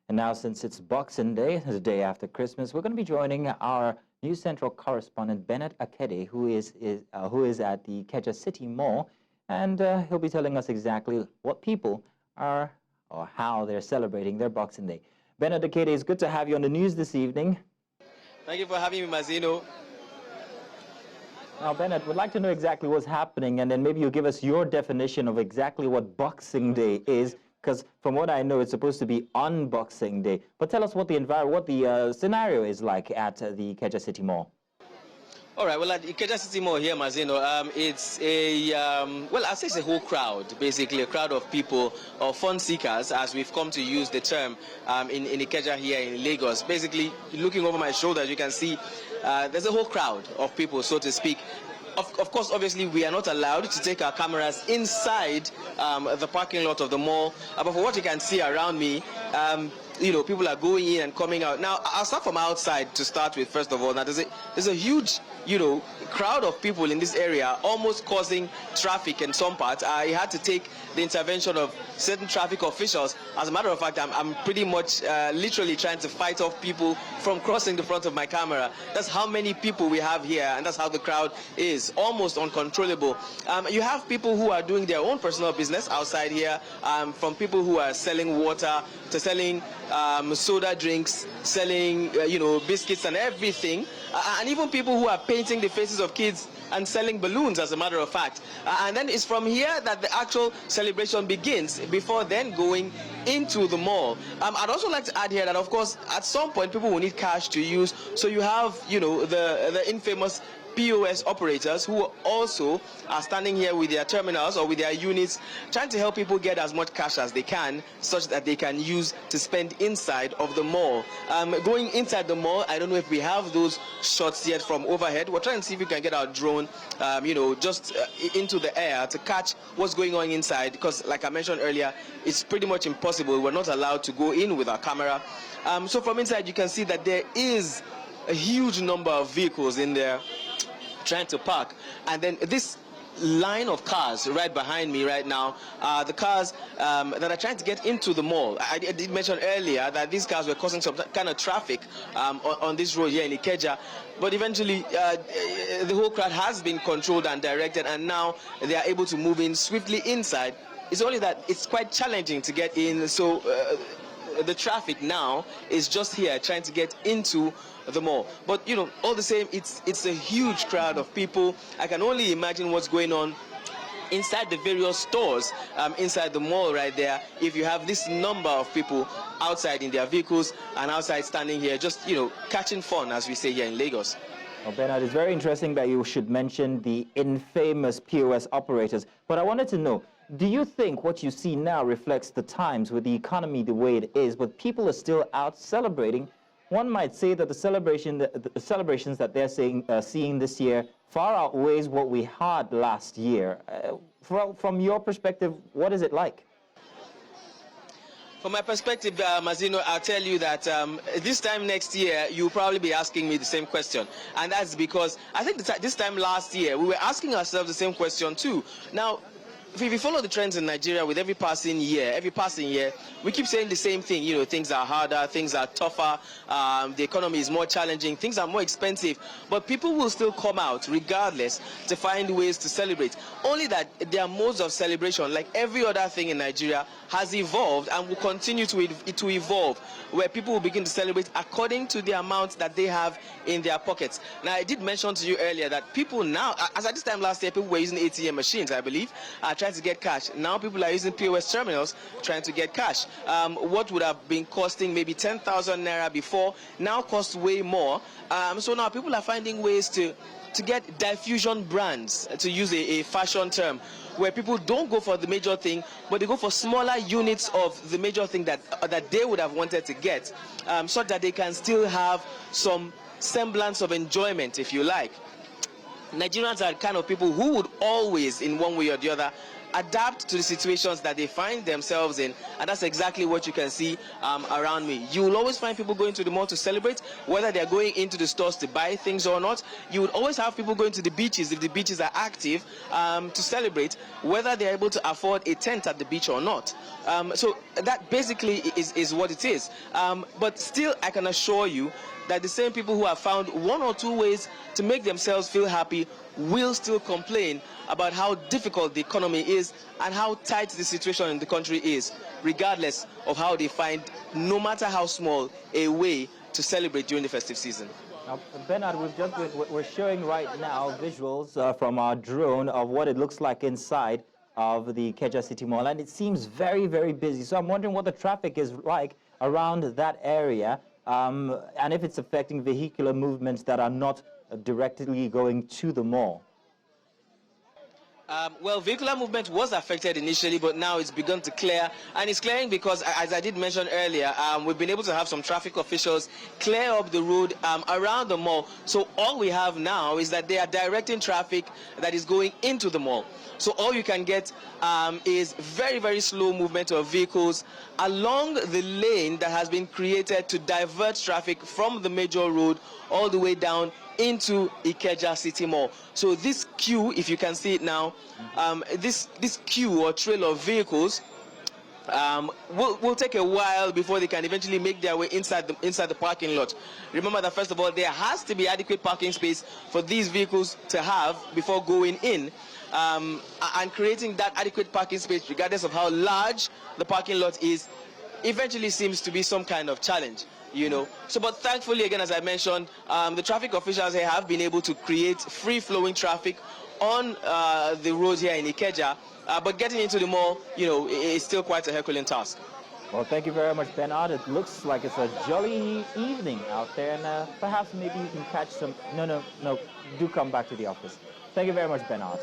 And now, since it's Boxing Day, the day after Christmas, we're going to be joining our News Central correspondent, Bennett Akede, who is at the Ikeja City Mall, and he'll be telling us exactly what people are, or how they're celebrating their Boxing Day. Bennett Akede, it's good to have you on the news this evening. Thank you for having me, Mazino. Now, Bennett, would like to know exactly what's happening, and then maybe you give us your definition of exactly what Boxing Day is, because from what I know, it's supposed to be Unboxing Day. But tell us what the scenario is like at the Ikeja City Mall. All right, well, at Ikeja City Mall here, Mazino, it's a, well, I'd say it's a whole crowd, basically, a crowd of people, or fun seekers, as we've come to use the term in Ikeja here in Lagos. Basically, looking over my shoulder, you can see there's a whole crowd of people, so to speak. Of course, obviously, we are not allowed to take our cameras inside the parking lot of the mall. But for what you can see around me, you know, people are going in and coming out. Now, I'll start from outside to start with, first of all. Now, there's a huge, you know, crowd of people in this area, almost causing traffic in some parts. I had to take the intervention of certain traffic officials. As a matter of fact, I'm pretty much literally trying to fight off people from crossing the front of my camera. That's how many people we have here, and that's how the crowd is, almost uncontrollable. You have people who are doing their own personal business outside here, from people who are selling water to selling soda drinks, selling you know, biscuits and everything, and even people who are painting the faces of kids and selling balloons, as a matter of fact. And then it's from here that the actual celebration begins, before then going into the mall. I'd also like to add here that, of course, at some point people will need cash to use, so you have, you know, the infamous POS operators who also are standing here with their terminals or with their units, trying to help people get as much cash as they can, such that they can use to spend inside of the mall. Going inside the mall, I don't know if we have those shots yet from overhead. We're trying to see if we can get our drone, you know, just into the air to catch what's going on inside, because like I mentioned earlier, it's pretty much impossible. We're not allowed to go in with our camera. So from inside, you can see that there is a huge number of vehicles in there trying to park, and then this line of cars right behind me right now are the cars that are trying to get into the mall. I did mention earlier that these cars were causing some kind of traffic on this road here in Ikeja, but eventually the whole crowd has been controlled and directed, and now they are able to move in swiftly inside. It's only that it's quite challenging to get in, so the traffic now is just here trying to get into the mall. But you know, all the same, it's a huge crowd of people. I can only imagine what's going on inside the various stores inside the mall right there, if you have this number of people outside in their vehicles and outside standing here, just, you know, catching fun, as we say here in Lagos. Well, Bernard, it's very interesting that you should mention the infamous POS operators. But I wanted to know, do you think what you see now reflects the times with the economy the way it is, but people are still out celebrating? One might say that the celebrations that they're seeing this year far outweighs what we had last year. From your perspective, what is it like? From my perspective, Mazino, I'll tell you that this time next year, you'll probably be asking me the same question. And that's because I think this time last year, we were asking ourselves the same question too. Now, if we follow the trends in Nigeria with every passing year, we keep saying the same thing. You know, things are harder, things are tougher, the economy is more challenging, things are more expensive. But people will still come out regardless to find ways to celebrate. Only that their modes of celebration, like every other thing in Nigeria, has evolved and will continue to evolve, where people will begin to celebrate according to the amount that they have in their pockets. Now, I did mention to you earlier that people now, as at this time last year, people were using ATM machines, I believe, trying to get cash. Now people are using POS terminals trying to get cash. What would have been costing maybe 10,000 naira before now costs way more. So now people are finding ways to get diffusion brands, to use a fashion term, where people don't go for the major thing, but they go for smaller units of the major thing that they would have wanted to get, so that they can still have some semblance of enjoyment, if you like. Nigerians are the kind of people who would always, in one way or the other, adapt to the situations that they find themselves in, and that's exactly what you can see around me. You will always find people going to the mall to celebrate, whether they're going into the stores to buy things or not. You would always have people going to the beaches if the beaches are active to celebrate, whether they're able to afford a tent at the beach or not. So that basically is what it is. But still, I can assure you that the same people who have found one or two ways to make themselves feel happy will still complain about how difficult the economy is and how tight the situation in the country is, regardless of how they find, no matter how small, a way to celebrate during the festive season. Now, Bernard, we're showing right now visuals from our drone of what it looks like inside of the Ikeja City Mall, and it seems very, very busy. So I'm wondering what the traffic is like around that area, and if it's affecting vehicular movements that are not directly going to the mall. Well, vehicular movement was affected initially, but now it's begun to clear. And it's clearing because, as I did mention earlier, we've been able to have some traffic officials clear up the road around the mall. So all we have now is that they are directing traffic that is going into the mall. So all you can get is very, very slow movement of vehicles along the lane that has been created to divert traffic from the major road all the way down into Ikeja City Mall. So this queue, if you can see it now, this queue or trail of vehicles will take a while before they can eventually make their way inside the parking lot. Remember that, first of all, there has to be adequate parking space for these vehicles to have before going in. And creating that adequate parking space, regardless of how large the parking lot is, eventually seems to be some kind of challenge. So, but thankfully, again, as I mentioned, the traffic officials here have been able to create free-flowing traffic on the road here in Ikeja, but getting into the mall, is still quite a Herculean task. Well, thank you very much, Bernard. It looks like it's a jolly evening out there, and perhaps maybe you can catch some... No, do come back to the office. Thank you very much, Bernard.